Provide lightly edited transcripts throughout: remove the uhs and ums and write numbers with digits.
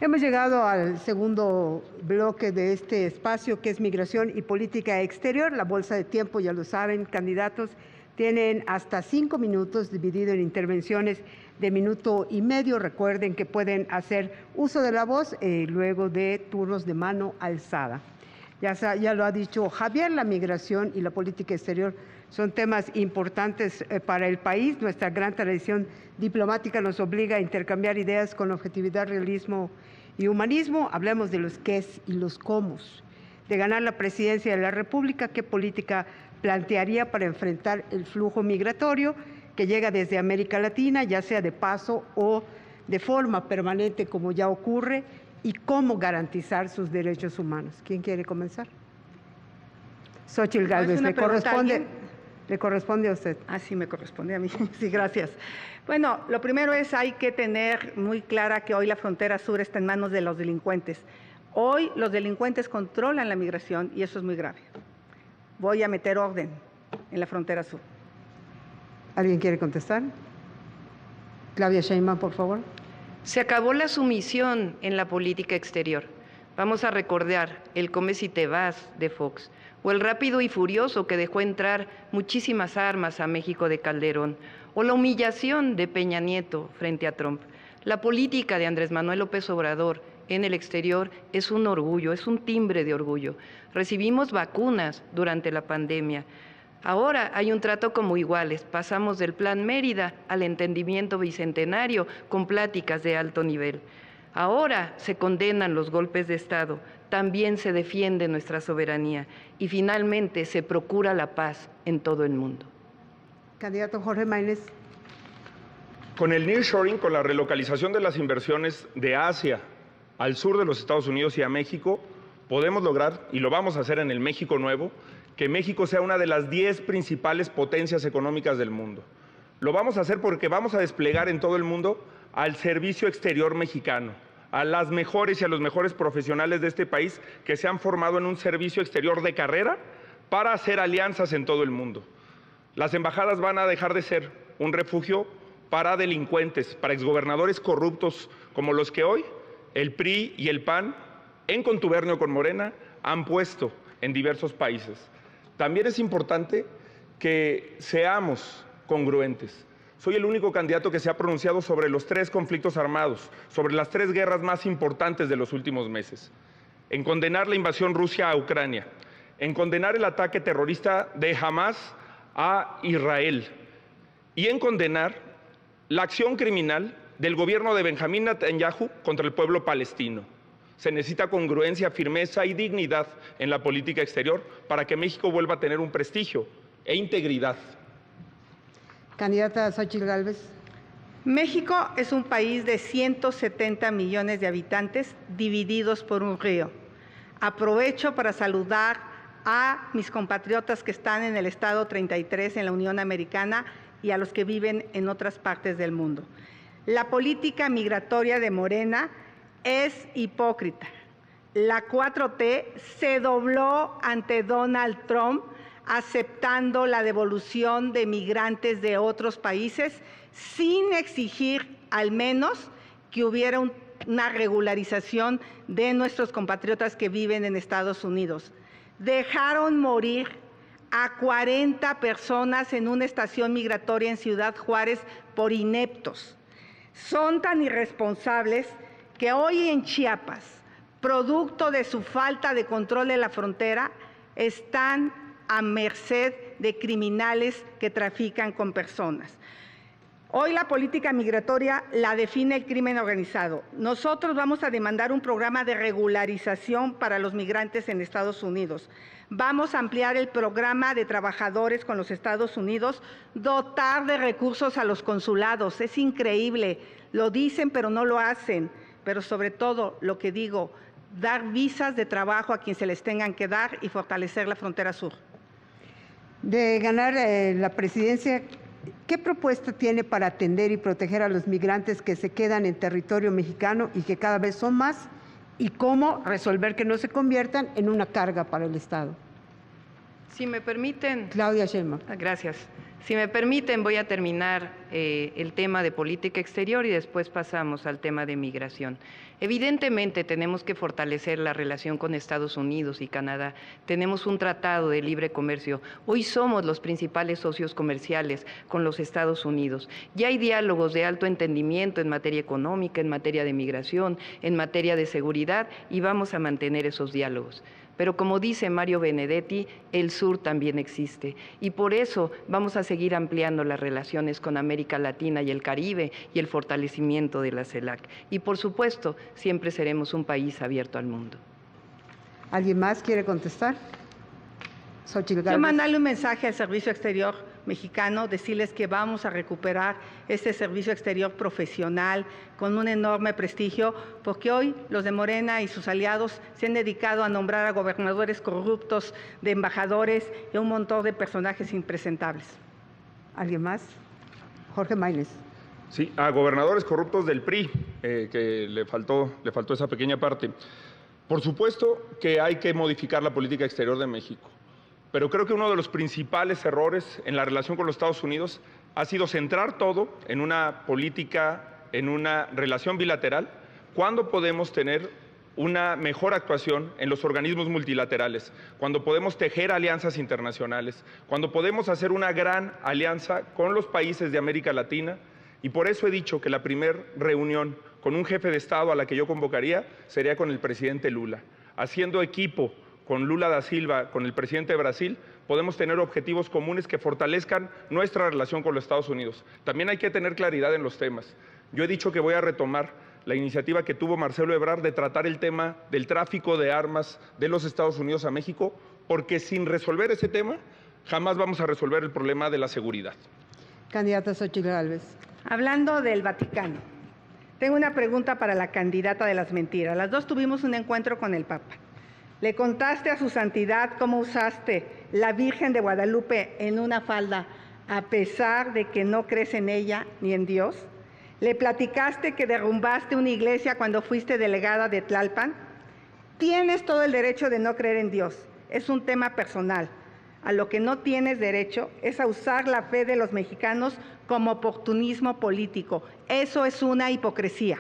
Hemos llegado al segundo bloque de este espacio, que es migración y política exterior. La bolsa de tiempo, ya lo saben, candidatos tienen hasta 5 minutos, dividido en intervenciones de minuto y medio. Recuerden que pueden hacer uso de la voz luego de turnos de mano alzada. Ya lo ha dicho Javier, la migración y la política exterior son temas importantes para el país. Nuestra gran tradición diplomática nos obliga a intercambiar ideas con objetividad, realismo y humanismo. Hablemos de los qués y los cómos. De ganar la presidencia de la República, ¿qué política plantearía para enfrentar el flujo migratorio que llega desde América Latina, ya sea de paso o de forma permanente, como ya ocurre? ¿Y cómo garantizar sus derechos humanos? ¿Quién quiere comenzar? Xóchitl Gálvez, ¿le corresponde a usted? Ah, sí, me corresponde a mí. Sí, gracias. Bueno, lo primero es, hay que tener muy clara que hoy la frontera sur está en manos de los delincuentes. Hoy los delincuentes controlan la migración y eso es muy grave. Voy a meter orden en la frontera sur. ¿Alguien quiere contestar? Claudia Sheinbaum, por favor. Se acabó la sumisión en la política exterior. Vamos a recordar el come si te vas de Fox, o el rápido y furioso que dejó entrar muchísimas armas a México de Calderón, o la humillación de Peña Nieto frente a Trump. La política de Andrés Manuel López Obrador en el exterior es un orgullo, es un timbre de orgullo. Recibimos vacunas durante la pandemia. Ahora hay un trato como iguales, pasamos del Plan Mérida al entendimiento bicentenario con pláticas de alto nivel. Ahora se condenan los golpes de Estado, también se defiende nuestra soberanía y finalmente se procura la paz en todo el mundo. Candidato Jorge Maynes. Con el nearshoring, con la relocalización de las inversiones de Asia al sur de los Estados Unidos y a México, podemos lograr, y lo vamos a hacer en el México Nuevo, que México sea una de las 10 principales potencias económicas del mundo. Lo vamos a hacer porque vamos a desplegar en todo el mundo al servicio exterior mexicano, a las mejores y a los mejores profesionales de este país que se han formado en un servicio exterior de carrera para hacer alianzas en todo el mundo. Las embajadas van a dejar de ser un refugio para delincuentes, para exgobernadores corruptos como los que hoy el PRI y el PAN, en contubernio con Morena, han puesto en diversos países. También es importante que seamos congruentes. Soy el único candidato que se ha pronunciado sobre los 3 conflictos armados, sobre las 3 guerras más importantes de los últimos meses. En condenar la invasión Rusia a Ucrania, en condenar el ataque terrorista de Hamas a Israel y en condenar la acción criminal del gobierno de Benjamín Netanyahu contra el pueblo palestino. Se necesita congruencia, firmeza y dignidad en la política exterior para que México vuelva a tener un prestigio e integridad. Candidata Xóchitl Gálvez. México es un país de 170 millones de habitantes divididos por un río. Aprovecho para saludar a mis compatriotas que están en el estado 33 en la Unión Americana y a los que viven en otras partes del mundo. La política migratoria de Morena es hipócrita. La 4T se dobló ante Donald Trump aceptando la devolución de migrantes de otros países sin exigir al menos que hubiera una regularización de nuestros compatriotas que viven en Estados Unidos. Dejaron morir a 40 personas en una estación migratoria en Ciudad Juárez por ineptos. Son tan irresponsables que hoy en Chiapas, producto de su falta de control de la frontera, están a merced de criminales que trafican con personas. Hoy la política migratoria la define el crimen organizado. Nosotros vamos a demandar un programa de regularización para los migrantes en Estados Unidos. Vamos a ampliar el programa de trabajadores con los Estados Unidos, dotar de recursos a los consulados. Es increíble, lo dicen pero no lo hacen. Pero sobre todo, lo que digo, dar visas de trabajo a quien se les tengan que dar y fortalecer la frontera sur. De ganar la presidencia, ¿qué propuesta tiene para atender y proteger a los migrantes que se quedan en territorio mexicano y que cada vez son más? ¿Y cómo resolver que no se conviertan en una carga para el Estado? Si me permiten. Claudia Sheinbaum. Gracias. Si me permiten, voy a terminar el tema de política exterior y después pasamos al tema de migración. Evidentemente tenemos que fortalecer la relación con Estados Unidos y Canadá. Tenemos un tratado de libre comercio. Hoy somos los principales socios comerciales con los Estados Unidos. Ya hay diálogos de alto entendimiento en materia económica, en materia de migración, en materia de seguridad y vamos a mantener esos diálogos. Pero como dice Mario Benedetti, el sur también existe y por eso vamos a seguir ampliando las relaciones con América Latina y el Caribe y el fortalecimiento de la CELAC. Y por supuesto, siempre seremos un país abierto al mundo. ¿Alguien más quiere contestar? Xochitl Gálvez. Yo mandarle un mensaje al Servicio Exterior mexicano, decirles que vamos a recuperar este servicio exterior profesional con un enorme prestigio, porque hoy los de Morena y sus aliados se han dedicado a nombrar a gobernadores corruptos, de embajadores y a un montón de personajes impresentables. ¿Alguien más? Jorge Maínez. Sí, a gobernadores corruptos del PRI, que le faltó esa pequeña parte. Por supuesto que hay que modificar la política exterior de México. Pero creo que uno de los principales errores en la relación con los Estados Unidos ha sido centrar todo en una política, en una relación bilateral, cuando podemos tener una mejor actuación en los organismos multilaterales, cuando podemos tejer alianzas internacionales, cuando podemos hacer una gran alianza con los países de América Latina. Y por eso he dicho que la primera reunión con un jefe de Estado a la que yo convocaría sería con el presidente Lula, haciendo equipo con Lula da Silva, con el presidente de Brasil, podemos tener objetivos comunes que fortalezcan nuestra relación con los Estados Unidos. También hay que tener claridad en los temas. Yo he dicho que voy a retomar la iniciativa que tuvo Marcelo Ebrard de tratar el tema del tráfico de armas de los Estados Unidos a México, porque sin resolver ese tema, jamás vamos a resolver el problema de la seguridad. Candidata Xochitl Gálvez. Hablando del Vaticano, tengo una pregunta para la candidata de las mentiras. Las dos tuvimos un encuentro con el Papa. ¿Le contaste a su santidad cómo usaste la Virgen de Guadalupe en una falda a pesar de que no crees en ella ni en Dios? ¿Le platicaste que derrumbaste una iglesia cuando fuiste delegada de Tlalpan? Tienes todo el derecho de no creer en Dios. Es un tema personal. A lo que no tienes derecho es a usar la fe de los mexicanos como oportunismo político. Eso es una hipocresía.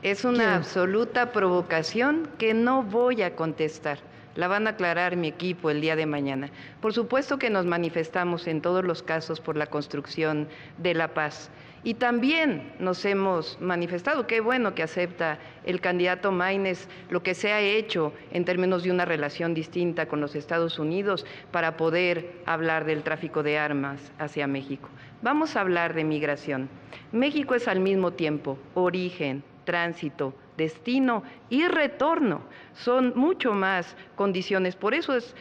Es una absoluta provocación que no voy a contestar. La van a aclarar mi equipo el día de mañana. Por supuesto que nos manifestamos en todos los casos por la construcción de la paz. Y también nos hemos manifestado, qué bueno que acepta el candidato Maínez lo que se ha hecho en términos de una relación distinta con los Estados Unidos para poder hablar del tráfico de armas hacia México. Vamos a hablar de migración. México es al mismo tiempo origen, tránsito, destino y retorno. Son mucho más condiciones. Por eso es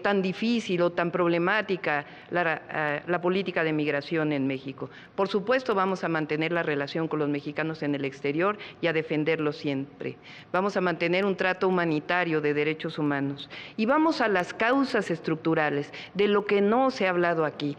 tan difícil o tan problemática la política de migración en México. Por supuesto, vamos a mantener la relación con los mexicanos en el exterior y a defenderlos siempre. Vamos a mantener un trato humanitario de derechos humanos. Y vamos a las causas estructurales, de lo que no se ha hablado aquí.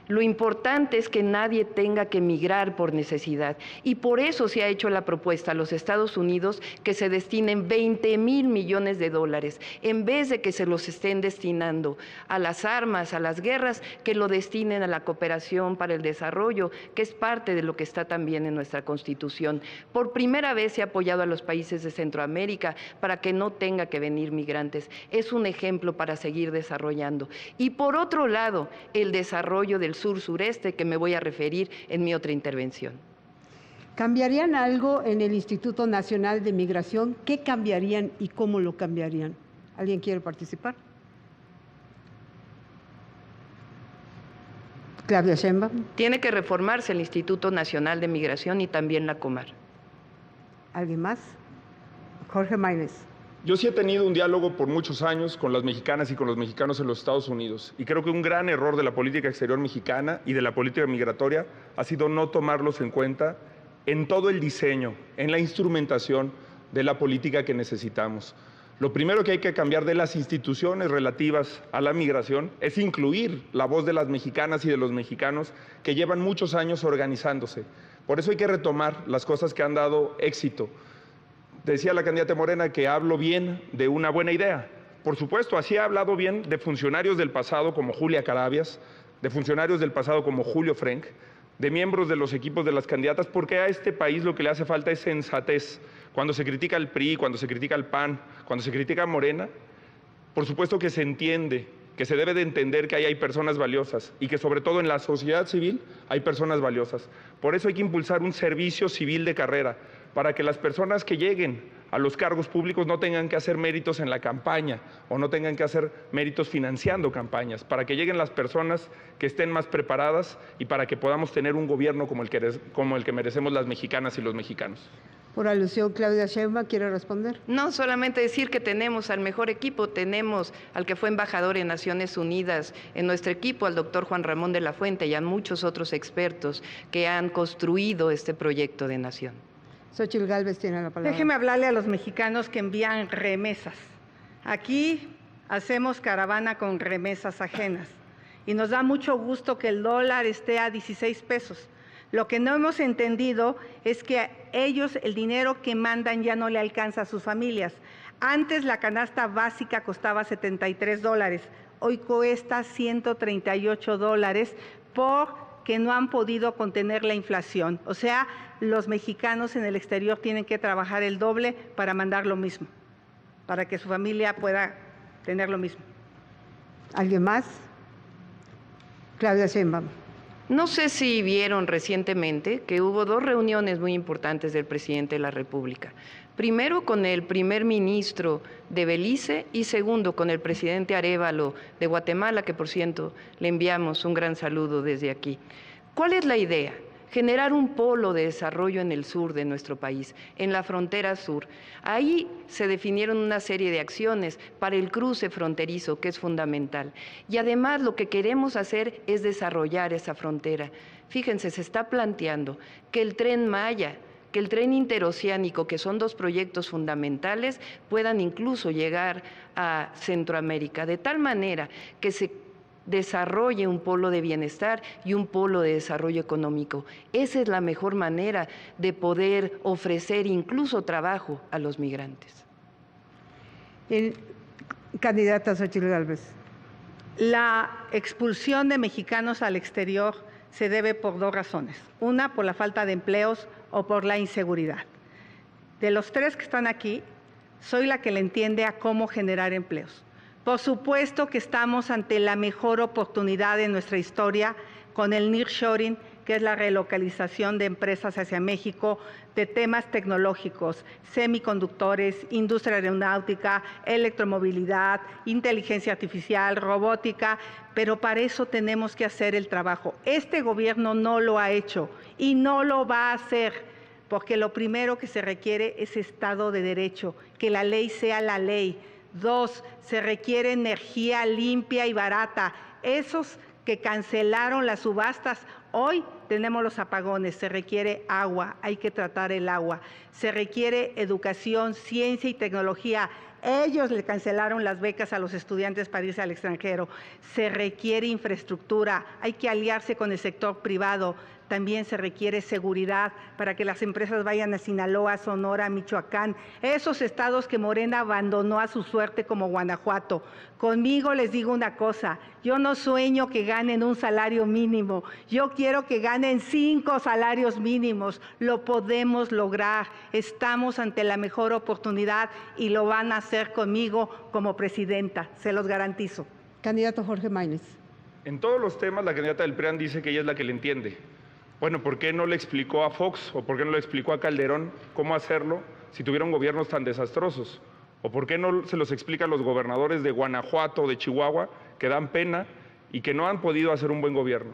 Lo importante es que nadie tenga que migrar por necesidad y por eso se ha hecho la propuesta a los Estados Unidos que se destinen 20,000 millones de dólares, en vez de que se los estén destinando a las armas, a las guerras, que lo destinen a la cooperación para el desarrollo, que es parte de lo que está también en nuestra Constitución. Por primera vez se ha apoyado a los países de Centroamérica para que no tenga que venir migrantes. Es un ejemplo para seguir desarrollando. Y por otro lado, el desarrollo del sur-sureste, que me voy a referir en mi otra intervención. ¿Cambiarían algo en el Instituto Nacional de Migración? ¿Qué cambiarían y cómo lo cambiarían? ¿Alguien quiere participar? Claudia Sheinbaum. Tiene que reformarse el Instituto Nacional de Migración y también la Comar. ¿Alguien más? Jorge Maínez. Yo sí he tenido un diálogo por muchos años con las mexicanas y con los mexicanos en los Estados Unidos y creo que un gran error de la política exterior mexicana y de la política migratoria ha sido no tomarlos en cuenta en todo el diseño, en la instrumentación de la política que necesitamos. Lo primero que hay que cambiar de las instituciones relativas a la migración es incluir la voz de las mexicanas y de los mexicanos que llevan muchos años organizándose. Por eso hay que retomar las cosas que han dado éxito. Decía la candidata Morena que hablo bien de una buena idea, por supuesto, así ha hablado bien de funcionarios del pasado como Julia Carabias, de funcionarios del pasado como Julio Frenk, de miembros de los equipos de las candidatas, porque a este país lo que le hace falta es sensatez. Cuando se critica al PRI, cuando se critica al PAN, cuando se critica a Morena, por supuesto que se entiende, que se debe de entender que ahí hay personas valiosas y que sobre todo en la sociedad civil hay personas valiosas. Por eso hay que impulsar un servicio civil de carrera, para que las personas que lleguen a los cargos públicos no tengan que hacer méritos en la campaña o no tengan que hacer méritos financiando campañas, para que lleguen las personas que estén más preparadas y para que podamos tener un gobierno como el que merecemos las mexicanas y los mexicanos. Por alusión, Claudia Sheinbaum, ¿quiere responder? No, solamente decir que tenemos al mejor equipo, tenemos al que fue embajador en Naciones Unidas en nuestro equipo, al doctor Juan Ramón de la Fuente y a muchos otros expertos que han construido este proyecto de nación. Xóchitl Gálvez tiene la palabra. Déjeme hablarle a los mexicanos que envían remesas. Aquí hacemos caravana con remesas ajenas y nos da mucho gusto que el dólar esté a 16 pesos. Lo que no hemos entendido es que a ellos el dinero que mandan ya no le alcanza a sus familias. Antes la canasta básica costaba $73, hoy cuesta $138 porque no han podido contener la inflación. O sea, los mexicanos en el exterior tienen que trabajar el doble para mandar lo mismo, para que su familia pueda tener lo mismo. ¿Alguien más? Claudia Sheinbaum. No sé si vieron recientemente que hubo 2 reuniones muy importantes del presidente de la República. Primero con el primer ministro de Belice y segundo con el presidente Arévalo de Guatemala, que por cierto le enviamos un gran saludo desde aquí. ¿Cuál es la idea? Generar un polo de desarrollo en el sur de nuestro país, en la frontera sur. Ahí se definieron una serie de acciones para el cruce fronterizo, que es fundamental. Y además lo que queremos hacer es desarrollar esa frontera. Fíjense, se está planteando que el Tren Maya, que el tren interoceánico, que son 2 proyectos fundamentales, puedan incluso llegar a Centroamérica, de tal manera que se desarrolle un polo de bienestar y un polo de desarrollo económico. Esa es la mejor manera de poder ofrecer incluso trabajo a los migrantes. Candidata Xóchitl Gálvez. La expulsión de mexicanos al exterior se debe por 2 razones. Una, por la falta de empleos o por la inseguridad. De los 3 que están aquí, soy la que le entiende a cómo generar empleos. Por supuesto que estamos ante la mejor oportunidad de nuestra historia con el nearshoring, que es la relocalización de empresas hacia México, de temas tecnológicos, semiconductores, industria aeronáutica, electromovilidad, inteligencia artificial, robótica, pero para eso tenemos que hacer el trabajo. Este gobierno no lo ha hecho y no lo va a hacer, porque lo primero que se requiere es Estado de Derecho, que la ley sea la ley. 2, se requiere energía limpia y barata. Esos que cancelaron las subastas, hoy tenemos los apagones, se requiere agua, hay que tratar el agua. Se requiere educación, ciencia y tecnología. Ellos le cancelaron las becas a los estudiantes para irse al extranjero. Se requiere infraestructura, hay que aliarse con el sector privado. También se requiere seguridad para que las empresas vayan a Sinaloa, Sonora, Michoacán, esos estados que Morena abandonó a su suerte como Guanajuato. Conmigo les digo una cosa, yo no sueño que ganen un salario mínimo, yo quiero que ganen 5 salarios mínimos, lo podemos lograr, estamos ante la mejor oportunidad y lo van a hacer conmigo como presidenta, se los garantizo. Candidato Jorge Maínez. En todos los temas la candidata del PRIAN dice que ella es la que le entiende. Bueno, ¿por qué no le explicó a Fox o por qué no le explicó a Calderón cómo hacerlo si tuvieron gobiernos tan desastrosos? ¿O por qué no se los explica a los gobernadores de Guanajuato o de Chihuahua que dan pena y que no han podido hacer un buen gobierno?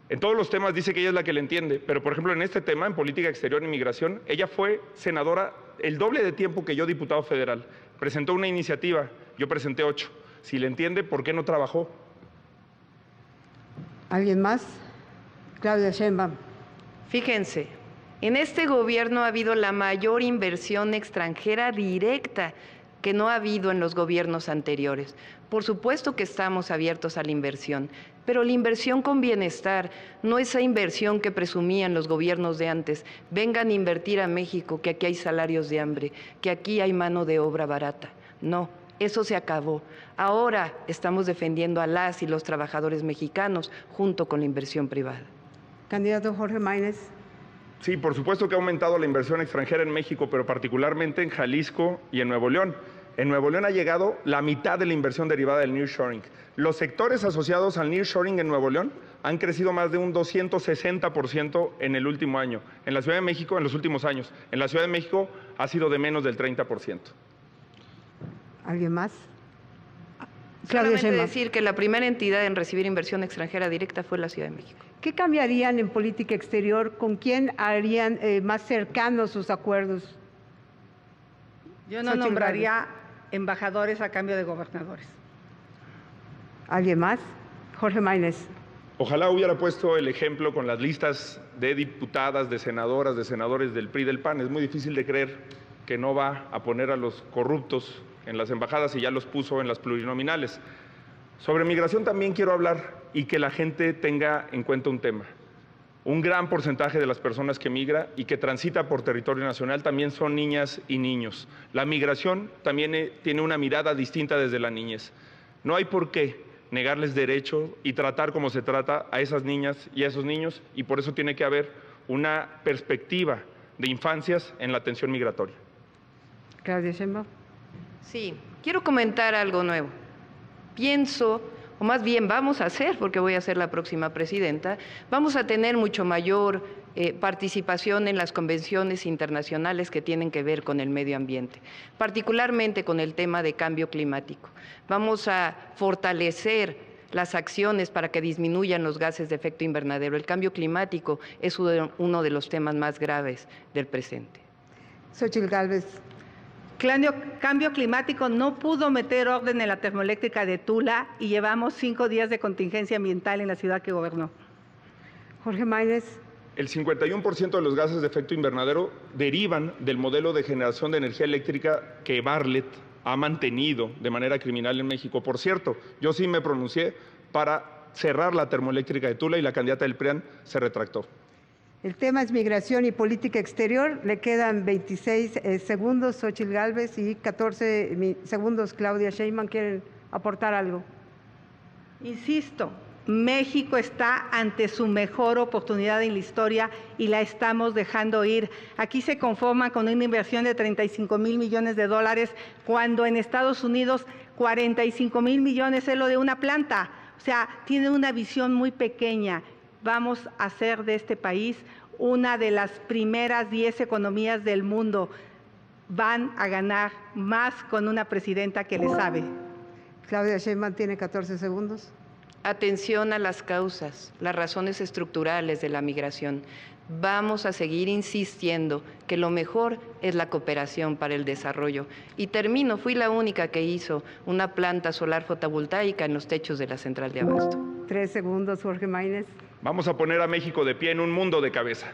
En todos los temas dice que ella es la que le entiende, pero por ejemplo en este tema, en política exterior e inmigración, ella fue senadora el doble de tiempo que yo, diputado federal. Presentó una iniciativa, yo presenté 8. Si le entiende, ¿por qué no trabajó? ¿Alguien más? Claudia Sheinbaum. Fíjense, en este gobierno ha habido la mayor inversión extranjera directa que no ha habido en los gobiernos anteriores. Por supuesto que estamos abiertos a la inversión, pero la inversión con bienestar, no esa inversión que presumían los gobiernos de antes. Vengan a invertir a México, que aquí hay salarios de hambre, que aquí hay mano de obra barata. No, Eso se acabó. Ahora estamos defendiendo a las y los trabajadores mexicanos junto con la inversión privada. Candidato Jorge Maínez. Sí, por supuesto que ha aumentado la inversión extranjera en México, pero particularmente en Jalisco y en Nuevo León. En Nuevo León ha llegado la mitad de la inversión derivada del nearshoring. Los sectores asociados al nearshoring en Nuevo León han crecido más de un 260% en el último año. En la Ciudad de México, en los últimos años. En la Ciudad de México ha sido de menos del 30%. ¿Alguien más? Claudia Solamente Sheinbaum. decir que la primera entidad en recibir inversión extranjera directa fue la Ciudad de México. ¿Qué cambiarían en política exterior? ¿Con quién harían más cercanos sus acuerdos? Yo no Xochitl nombraría embajadores a cambio de gobernadores. ¿Alguien más? Jorge Maínez. Ojalá hubiera puesto el ejemplo con las listas de diputadas, de senadoras, de senadores del PRI y del PAN. Es muy difícil de creer que no va a poner a los corruptos en las embajadas y ya los puso en las plurinominales. Sobre migración también quiero hablar y que la gente tenga en cuenta un tema. Un gran porcentaje de las personas que migra y que transita por territorio nacional también son niñas y niños. La migración también tiene una mirada distinta desde la niñez. No hay por qué negarles derecho y tratar como se trata a esas niñas y a esos niños, y por eso tiene que haber una perspectiva de infancias en la atención migratoria. Claudia Sheinbaum. Sí, quiero comentar algo nuevo. Pienso, o más bien vamos a hacer, porque voy a ser la próxima presidenta, vamos a tener mucho mayor participación en las convenciones internacionales que tienen que ver con el medio ambiente, particularmente con el tema de cambio climático. Vamos a fortalecer las acciones para que disminuyan los gases de efecto invernadero. El cambio climático es uno de los temas más graves del presente. Xochitl Gálvez. Cambio climático no pudo meter orden en la termoeléctrica de Tula y llevamos 5 días de contingencia ambiental en la ciudad que gobernó. Jorge Maínez. El 51% de los gases de efecto invernadero derivan del modelo de generación de energía eléctrica que Bartlett ha mantenido de manera criminal en México. Por cierto, yo sí me pronuncié para cerrar la termoeléctrica de Tula y la candidata del PRIAN se retractó. El tema es migración y política exterior. Le quedan 26 segundos, Xochitl Gálvez, y 14 segundos, Claudia Sheinbaum. ¿Quieren aportar algo? Insisto, México está ante su mejor oportunidad en la historia y la estamos dejando ir. Aquí se conforma con una inversión de 35,000 millones de dólares, cuando en Estados Unidos 45,000 millones es lo de una planta. O sea, tiene una visión muy pequeña. Vamos a hacer de este país una de las primeras 10 economías del mundo. Van a ganar más con una presidenta que le sabe. Claudia Sheinbaum tiene 14 segundos. Atención a las causas, las razones estructurales de la migración. Vamos a seguir insistiendo que lo mejor es la cooperación para el desarrollo. Y termino, fui la única que hizo una planta solar fotovoltaica en los techos de la central de abasto. 3 segundos, Jorge Maínez. Vamos a poner a México de pie en un mundo de cabeza.